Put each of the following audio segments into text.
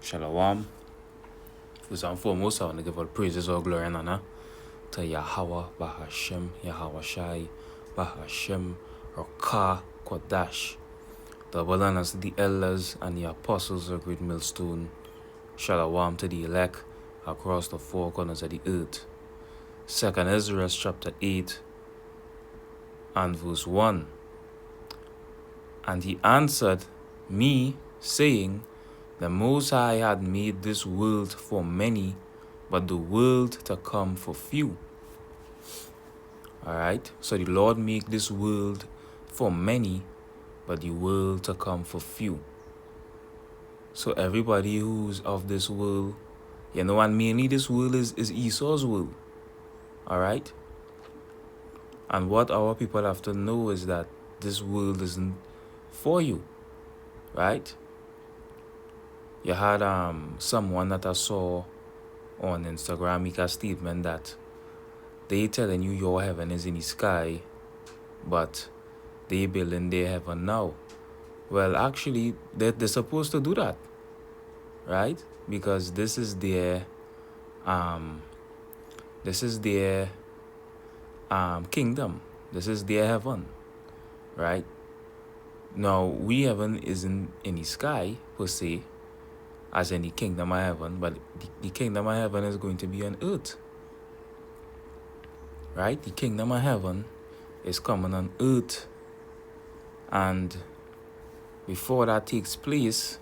Shalom. First and foremost, I want to give all praises, all glory, and honor to Yahweh, Bahashem, Yahweh Shai, Bahashem, Rakah, Kodash. Double honors to the elders and the apostles of Great Millstone. Shalom to the elect across the four corners of the earth. 2nd Ezra chapter 8 and verse 1. And he answered me, saying, The Most High had made this world for many, but the world to come for few. Alright, so the Lord made this world for many, but the world to come for few. So everybody who's of this world, and mainly this world is Esau's world. Alright? And what our people have to know is that this world isn't for you. Right? You had someone that I saw on Instagram make a statement that they telling you your heaven is in the sky, but they building their heaven now. Well, actually, they're supposed to do that, right? Because this is their kingdom. This is their heaven, right? Now, heaven isn't in the sky per se, as in the kingdom of heaven, but the kingdom of heaven is going to be on earth. Right? The kingdom of heaven is coming on earth. And before that takes place,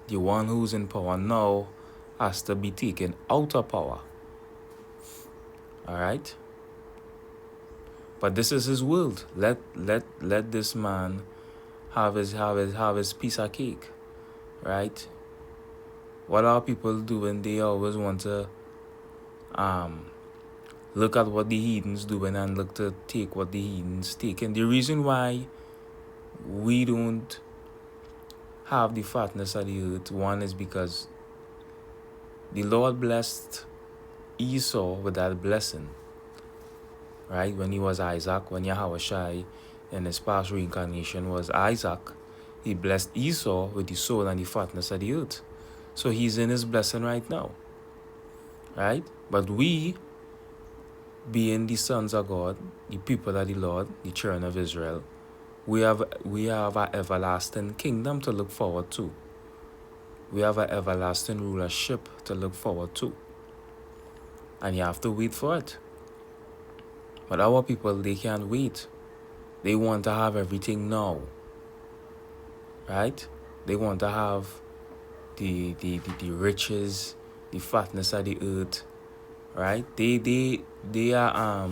the one who's in power now has to be taken out of power. Alright? But this is his world. Let this man have his piece of cake. Right? What are people doing? They always want to look at what the heathens doing and look to take what the heathens take. And the reason why we don't have the fatness of the earth, one is because the Lord blessed Esau with that blessing. Right? When he was Isaac, when Yahweh Shai in his past reincarnation was Isaac, he blessed Esau with the soul and the fatness of the earth. So he's in his blessing right now. Right? But we, being the sons of God, the people of the Lord, the children of Israel, we have an everlasting kingdom to look forward to. We have an everlasting rulership to look forward to. And you have to wait for it. But our people, they can't wait. They want to have everything now. Right? They want to have the riches, the fatness of the earth. Right? They are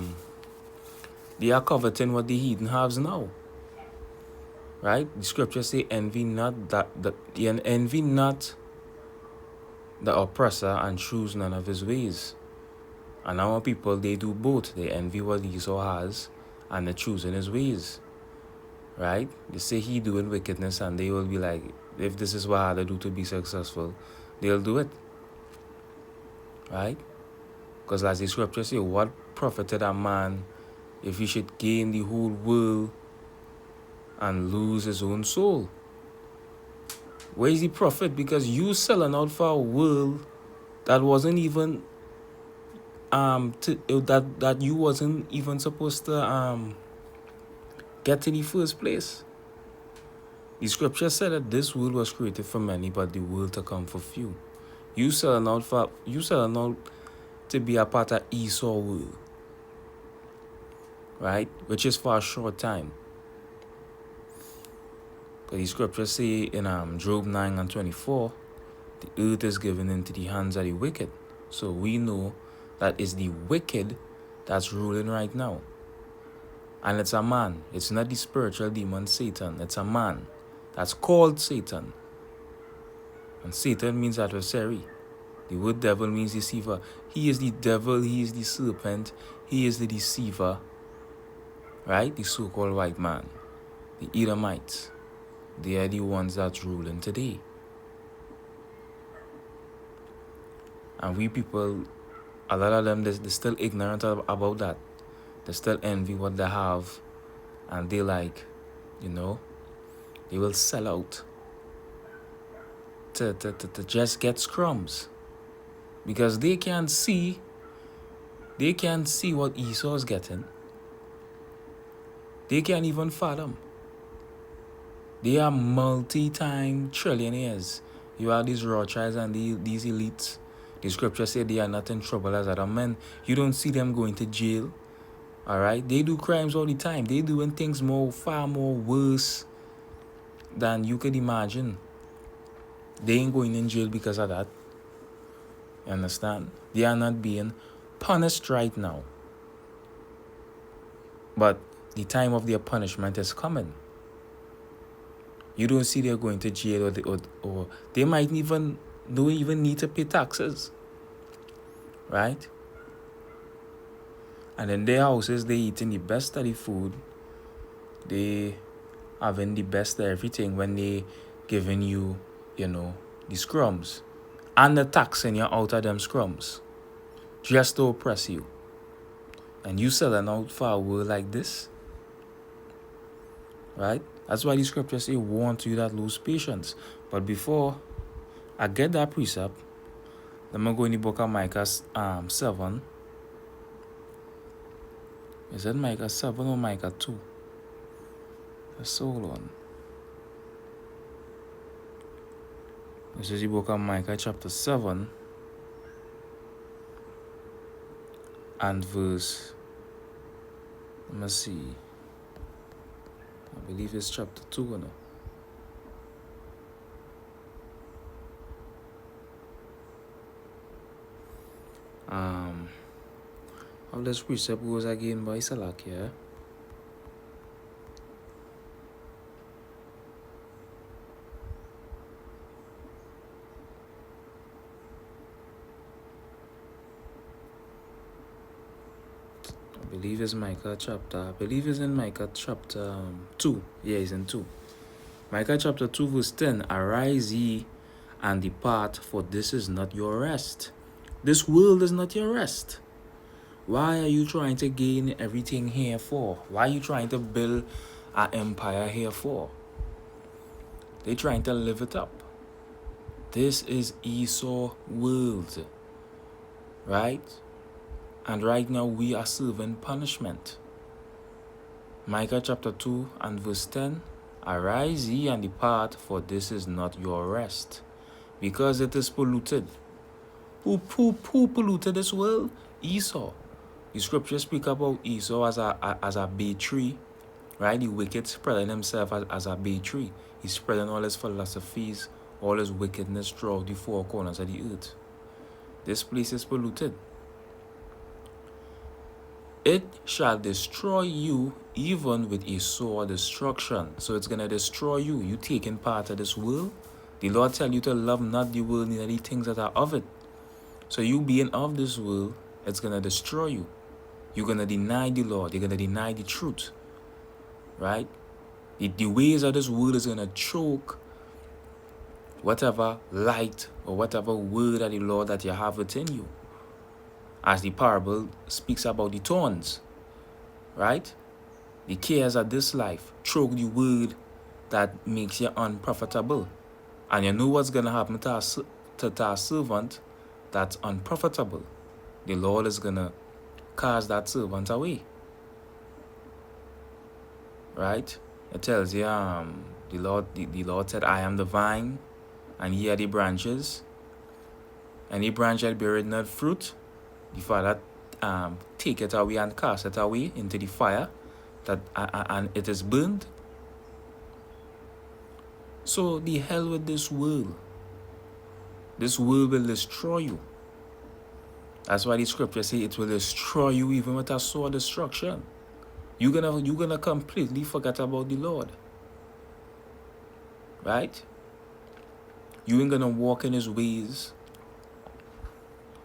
coveting what the heathen has now. Right? The scriptures say, envy not the oppressor and choose none of his ways. And our people, they do both. They envy what Esau has and they choose in his ways. Right? They say he doing wickedness and they will be like, if this is what I had to do to be successful, they'll do it. Right? Because as the scripture say, what profited a man if he should gain the whole world and lose his own soul? Where is the profit? Because you selling out for a world that wasn't even that you wasn't even supposed to get in the first place. The scripture said that this world was created for many, but the world to come for few. You selling out to be a part of Esau world, right? Which is for a short time. Because the scriptures say in Job 9 and 24, the earth is given into the hands of the wicked. So we know that it's the wicked that's ruling right now. And it's a man. It's not the spiritual demon Satan. It's a man that's called Satan. And Satan means adversary. The word devil means deceiver. He is the devil. He is the serpent. He is the deceiver. Right? The so-called white man. The Edomites. They are the ones that's ruling today. And we people, a lot of them, they're still ignorant about that. They still envy what they have. And they they will sell out to just get crumbs. Because they can see what Esau's getting. They can't even fathom. They are multi-time trillionaires. You have these Rothschilds and these elites. The scripture say they are not in trouble as other men. You don't see them going to jail. All right? They do crimes all the time. They doing things far more worse than you could imagine. They ain't going in jail because of that. You understand? They are not being punished right now. But the time of their punishment is coming. You don't see they're going to jail or they might don't even need to pay taxes. Right? And in their houses, they eating the best of the food. They having the best of everything when they giving you, the scrums. And the taxing you out of them scrums. Just to oppress you. And you selling out for a world like this? Right? That's why the scriptures say, woe unto you that lose patience. But before I get that precept, let me go in the book of Micah 7. Is it Micah 7 or Micah 2? Let's hold on. This is the book of Micah chapter 7 and verse, let me see, I believe it's chapter 2 or no? How this precept goes again by Salak here. I believe it's Micah chapter 2. Yeah, it's in 2. Micah chapter 2 verse 10. Arise ye and depart, for this is not your rest. This world is not your rest. Why are you trying to gain everything here for? Why are you trying to build an empire here for? They're trying to live it up. This is Esau world. Right? And right now we are serving punishment. Micah chapter 2 and verse 10. Arise ye and depart, for this is not your rest, because it is polluted. Who polluted this world? Esau. The scriptures speak about Esau as a bay tree, right? The wicked spreading himself as a bay tree. He's spreading all his philosophies, all his wickedness throughout the four corners of the earth. This place is polluted. It shall destroy you even with a sore destruction. So it's going to destroy you. You taking part of this world. The Lord tell you to love not the world, neither the things that are of it. So you being of this world, it's going to destroy you. You're going to deny the Lord. You're going to deny the truth. Right? The ways of this world is going to choke whatever light or whatever word of the Lord that you have within you. As the parable speaks about the thorns. Right? The cares of this life choke the word that makes you unprofitable. And you know what's going to happen to our servant that's unprofitable. The Lord is going to cast that servant away. Right? It tells you, the Lord said, I am the vine, and ye are the branches. Any branch that beareth not fruit, the Father take it away and cast it away into the fire, and it is burned. So the hell with this world. This world will destroy you. That's why the scripture say it will destroy you even with a sore destruction. You're gonna completely forget about the Lord. Right? You ain't gonna walk in his ways.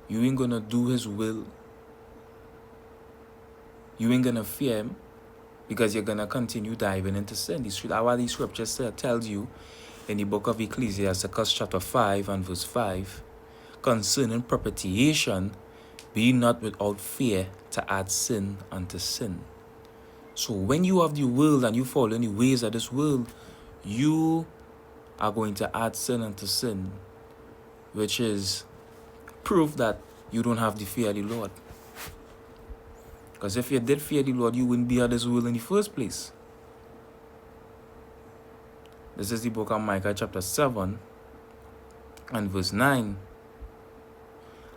You ain't gonna do his will. You ain't gonna fear him because you're gonna continue diving into sin. That's what the scripture tells you in the book of Ecclesiastes chapter 5 and verse 5. Concerning propitiation, be not without fear to add sin unto sin. So when you have the world and you follow in the ways of this world, you are going to add sin unto sin. which is proof that you don't have the fear of the Lord. Because if you did fear the Lord, you wouldn't be at this world in the first place. This is the book of Micah chapter 7 and verse 9.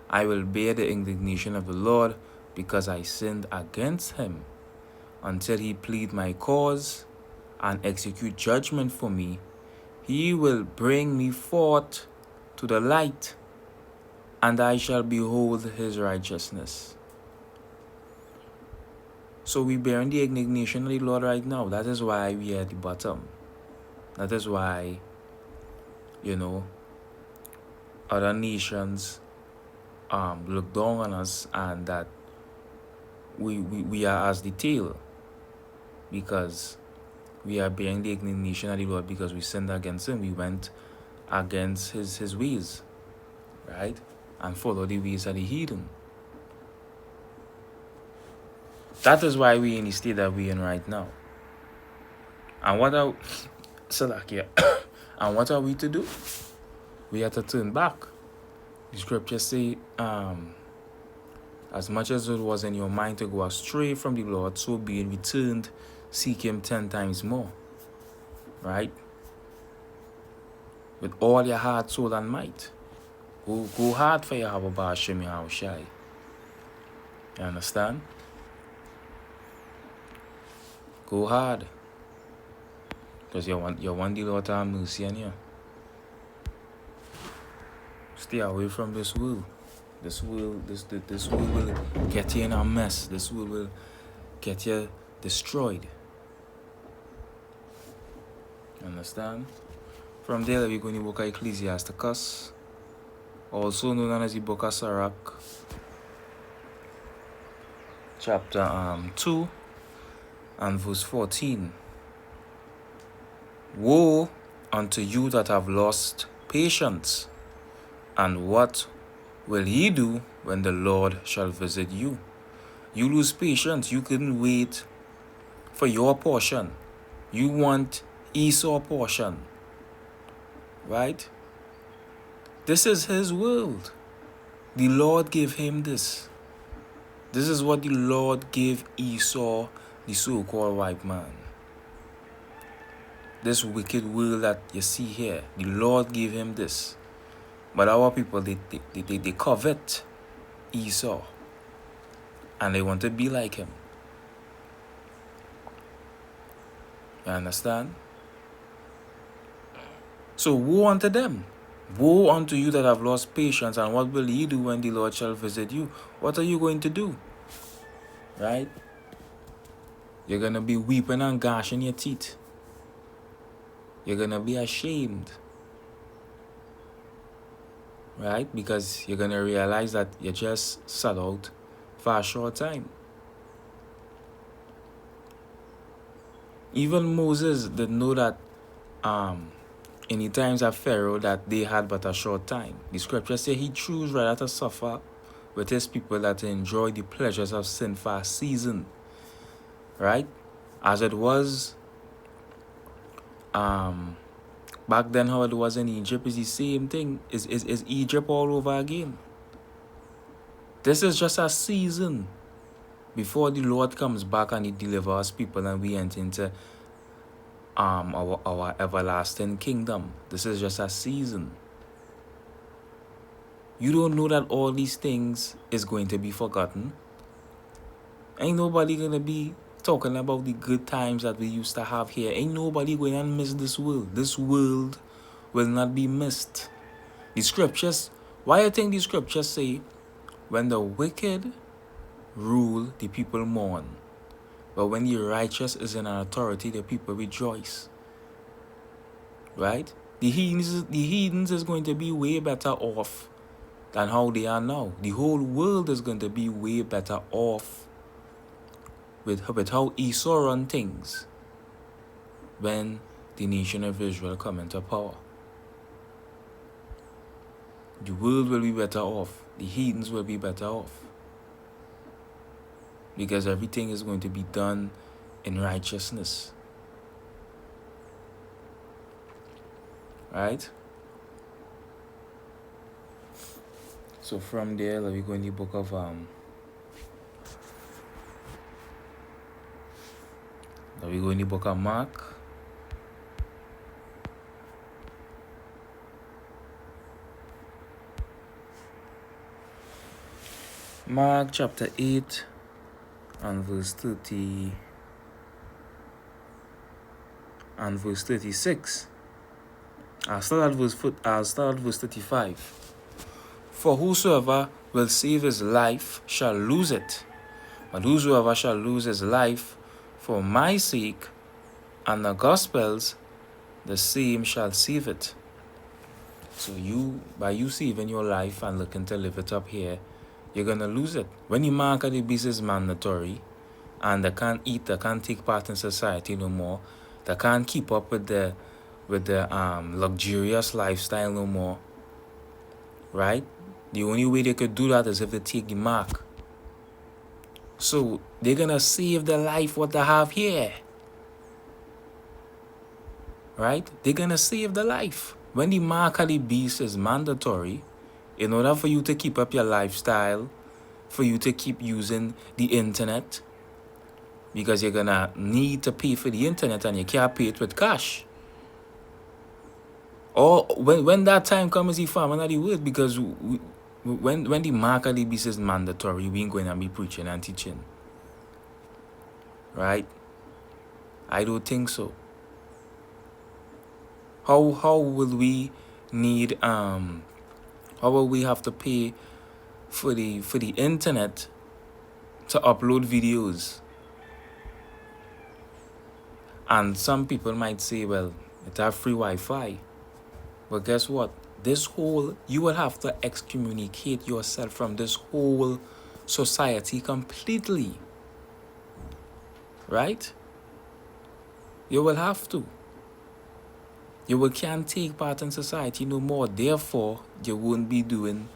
I will bear the indignation of the Lord because I sinned against him, until he plead my cause and execute judgment for me. He will bring me forth to the light, and I shall behold his righteousness. So we bearing the indignation of the Lord right now. That is why we are at the bottom. That is why, other nations look down on us, and that we are as the tail, because we are bearing the indignation of the Lord because we sinned against him. We went against his ways, right? And follow the ways of the heathen. That is why we in the state that we're in right now. And what are Salakia? And what are we to do? We have to turn back. The scriptures say, as much as it was in your mind to go astray from the Lord, so be it returned, seek him 10 times more. Right? With all your heart, soul, and might. Go hard for your Abba Hashem Yahushai. You understand? Go hard. Because you want the Lord to have mercy on you. Stay away from this world. This world will get you in a mess. This world will get you destroyed. Understand? From there, we're going to book of Ecclesiasticus, also known as the book of Sirach, chapter 2 and verse 14. Woe unto you that have lost patience, and what will ye do when the Lord shall visit you? You lose patience. You couldn't wait for your portion. You want Esau portion. Right? This is his world. The Lord gave him this. This is what the Lord gave Esau, the so-called white man. This wicked world that you see here, the Lord gave him this. But our people, they covet Esau. And they want to be like him. You understand? So woe unto them. Woe unto you that have lost patience, and what will ye do when the Lord shall visit you? What are you going to do? Right? You're going to be weeping and gnashing your teeth. You're going to be ashamed. Right? Because you're going to realize that you just sat out for a short time. Even Moses did know that in the times of Pharaoh that they had but a short time. The scriptures say he chose rather to suffer with his people that to enjoy the pleasures of sin for a season. Right? As it was back then, how it was in Egypt is the same thing. Is Egypt all over again. This is just a season before the Lord comes back and he delivers people and we enter into our everlasting kingdom. This is just a season. You don't know that all these things is going to be forgotten. Ain't nobody going to be talking about the good times that we used to have here. Ain't nobody going to miss this world. This world will not be missed. The scriptures, why I think the scriptures say, when the wicked rule, the people mourn. But when the righteous is in authority, the people rejoice. Right? The heathens is going to be way better off than how they are now. The whole world is going to be way better off with how Esau run things when the nation of Israel come into power. The world will be better off. The heathens will be better off. Because everything is going to be done in righteousness. Right? So from there, we go in the book of Mark. Mark chapter 8 and verse 30 and verse 36. I'll start at verse 35. For whosoever will save his life shall lose it, but whosoever shall lose his life for my sake and the gospel's, the same shall save it. So by you saving your life and looking to live it up here, you're gonna lose it. When the mark of the beast is mandatory, and they can't eat, they can't take part in society no more, they can't keep up with the luxurious lifestyle no more, right? The only way they could do that is if they take the mark. So they're gonna save the life what they have here, right? They're gonna save the life. When the mark of the beast is mandatory, in order for you to keep up your lifestyle, for you to keep using the internet, because you're gonna need to pay for the internet and you can't pay it with cash. Or when that time comes, the farmer the word, because when the mark of the beast is mandatory, we ain't going to be preaching and teaching, right? I don't think so. How will we need how will we have to pay for the internet to upload videos? And some people might say, well, it have free Wi-Fi. But guess what? You will have to excommunicate yourself from this whole society completely. Right? You will have to. Can't take part in society no more. Therefore, you won't be doing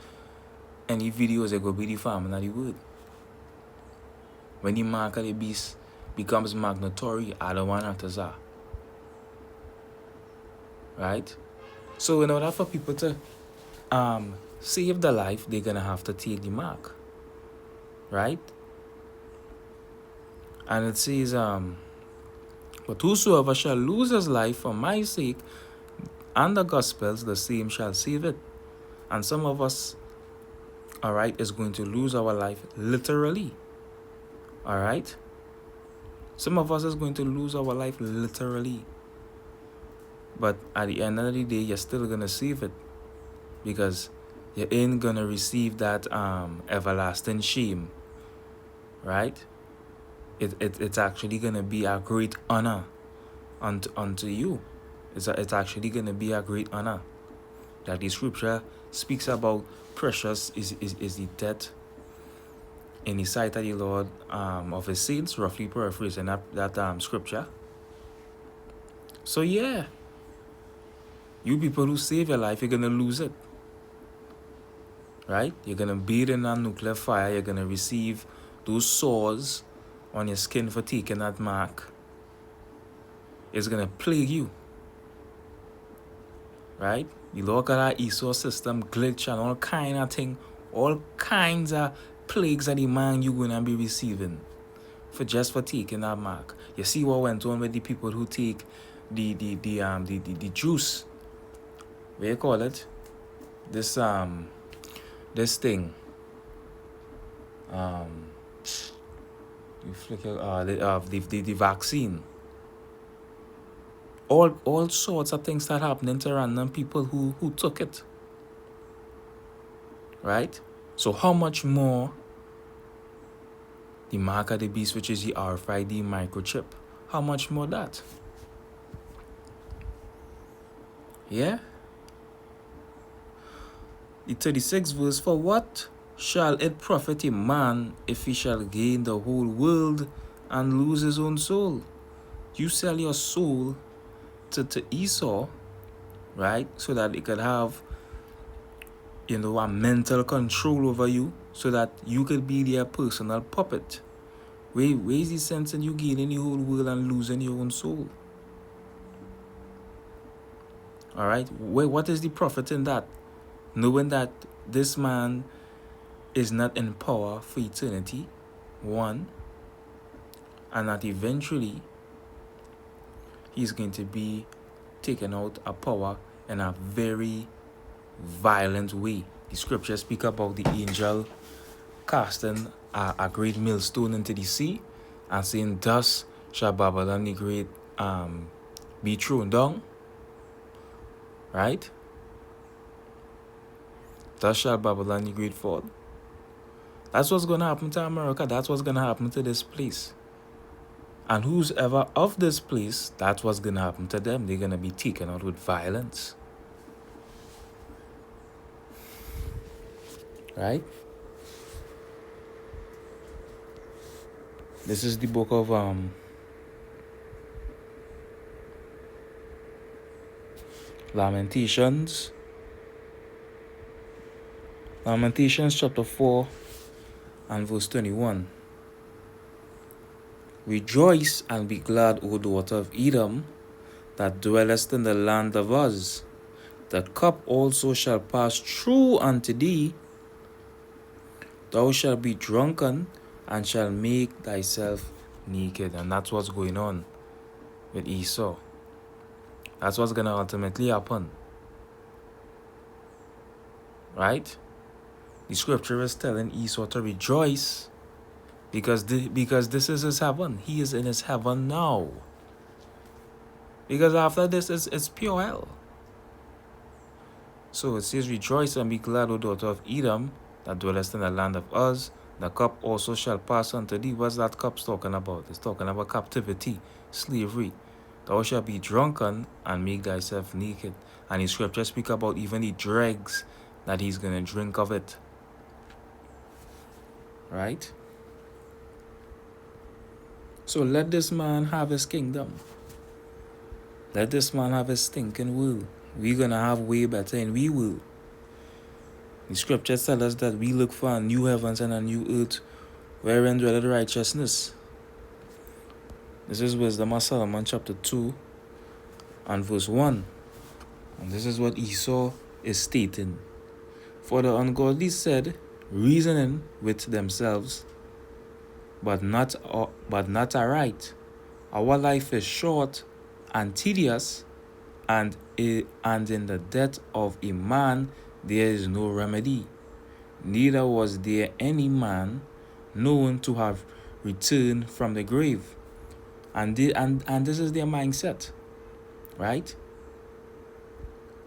any videos that go be the farming of the word. When the mark of the beast becomes mandatory, I don't want to. Right? So in order for people to save their life, they're gonna have to take the mark. Right? And it says, but whosoever shall lose his life for my sake and the gospel's, the same shall save it. And some of us, all right, is going to lose our life literally. All right? Some of us is going to lose our life literally. But at the end of the day, you're still going to save it, because you ain't going to receive that everlasting shame, right? It's actually going to be a great honor unto you. It's actually going to be a great honor. That the scripture speaks about precious is the death in the sight of the Lord of his saints, roughly paraphrasing that scripture. So yeah, you people who save your life, you're going to lose it. Right? You're going to bathe in a nuclear fire. You're going to receive those sores on your skin for taking that mark. It's going to plague you. Right? You look at our Esau system, glitch and all kind of thing. All kinds of plagues that the man you're going to be receiving for taking that mark. You see what went on with the people who take the juice. What do you call it? This thing. The vaccine. All sorts of things that happening to random people who took it. Right? So how much more the mark of the beast, which is the RFID microchip, how much more that? Yeah? The 36th verse, for what shall it profit a man if he shall gain the whole world and lose his own soul? You sell your soul to Esau, right? So that it could have, a mental control over you, so that you could be their personal puppet. Where is the sense in you gaining the whole world and losing your own soul? All right? What is the profit in that? Knowing that this man is not in power for eternity, one, and that eventually he's going to be taken out of power in a very violent way. The scriptures speak about the angel casting a great millstone into the sea and saying, "Thus shall Babylon the Great be thrown down." Right? Thus shall Babylon the Great fall. That's what's going to happen to America. That's what's going to happen to this place. And who's ever of this place, that's what's going to happen to them. They're going to be taken out with violence. Right? This is the book of Lamentations. Lamentations chapter 4 and verse 21. Rejoice and be glad, O daughter of Edom, that dwellest in the land of Uz. The cup also shall pass through unto thee. Thou shalt be drunken and shall make thyself naked. And that's what's going on with Esau. That's what's going to ultimately happen. Right? The scripture is telling Esau to rejoice because this is his heaven. He is in his heaven now. Because after this, it's pure hell. So it says, rejoice and be glad, O daughter of Edom, that dwellest in the land of Uz. The cup also shall pass unto thee. What's that cup talking about? It's talking about captivity, slavery. Thou shalt be drunken and make thyself naked. And the scriptures speak about even the dregs that he's going to drink of it. Right? So let this man have his kingdom. Let this man have his stinking will. We're going to have way better, and we will. The scriptures tell us that we look for a new heavens and a new earth wherein dwelleth righteousness. This is Wisdom of Solomon chapter 2 and verse 1. And this is what Esau is stating. For the ungodly said, reasoning with themselves, but not aright. Our life is short and tedious, and in the death of a man there is no remedy. Neither was there any man known to have returned from the grave. And this is their mindset, right?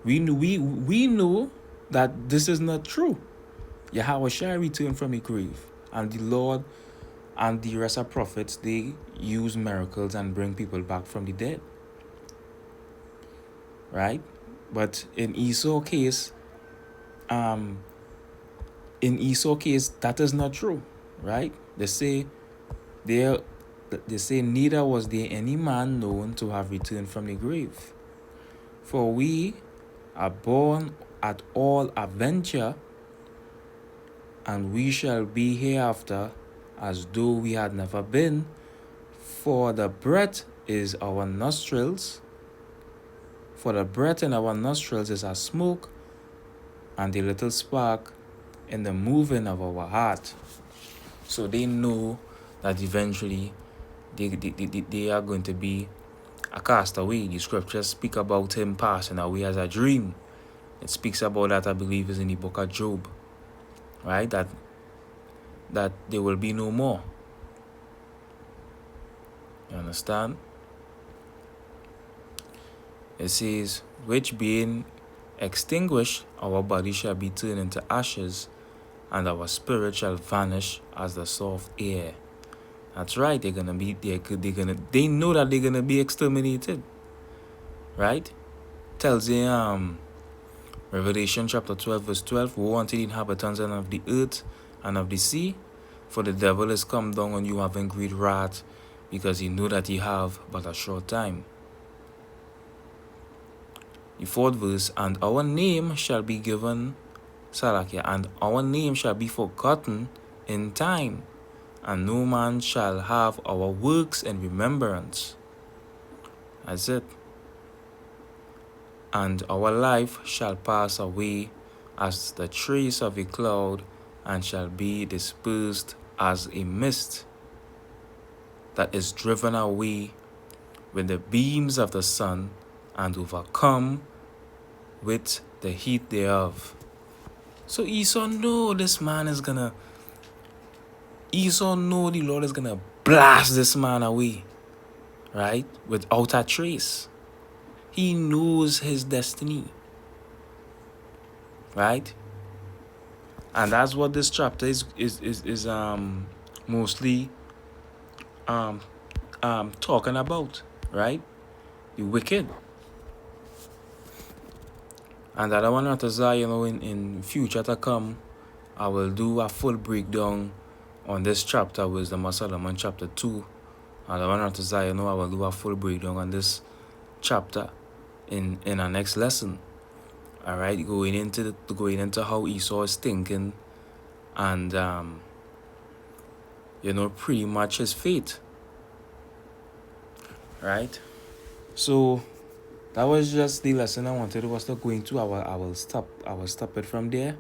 We know that this is not true. Yahweh shall return from the grave, and the Lord and the rest of prophets, they use miracles and bring people back from the dead. Right? But in Esau's case, that is not true. Right? They say neither was there any man known to have returned from the grave. For we are born at all adventure, and we shall be hereafter as though we had never been. For the breath is our nostrils. For the breath in our nostrils is a smoke, and the little spark in the moving of our heart. So they know that eventually they are going to be a castaway. The scriptures speak about him passing away as a dream. It speaks about that, I believe, is in the book of Job. Right? That there will be no more. You understand? It says, which being extinguished, our body shall be turned into ashes, and our spirit shall vanish as the soft air. That's right. They know that they're gonna be exterminated. Right? Tells you Revelation chapter 12 verse 12, woe unto the inhabitants of the earth and of the sea, for the devil is come down on you having great wrath, because he know that he have but a short time. The fourth verse, and our name shall be given, and our name shall be forgotten in time, and no man shall have our works in remembrance. That's it. And our life shall pass away as the trace of a cloud, and shall be dispersed as a mist that is driven away with the beams of the sun, and overcome with the heat thereof. So Esau know Esau know the Lord is gonna blast this man away, right? Without a trace. He knows his destiny, right? And that's what this chapter is mostly talking about, right? The wicked. And that I want to say, in future to come, I will do a full breakdown on this chapter, Wisdom of Solomon, chapter 2. And I want to say, I will do a full breakdown on this chapter in our next lesson. All right, going into how Esau is thinking, and pretty much his fate. Right. So that was just the lesson I wanted us to go into. I will stop it from there.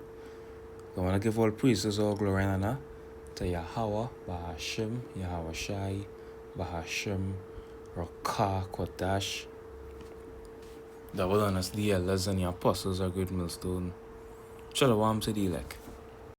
I want to give all praises, all glory and honor to Yahweh, Bahashim, Yahweh Shai, Bahashim, Rakah, Kodash. Double honors the elders and the apostles are good millstone. Shalom to the elect.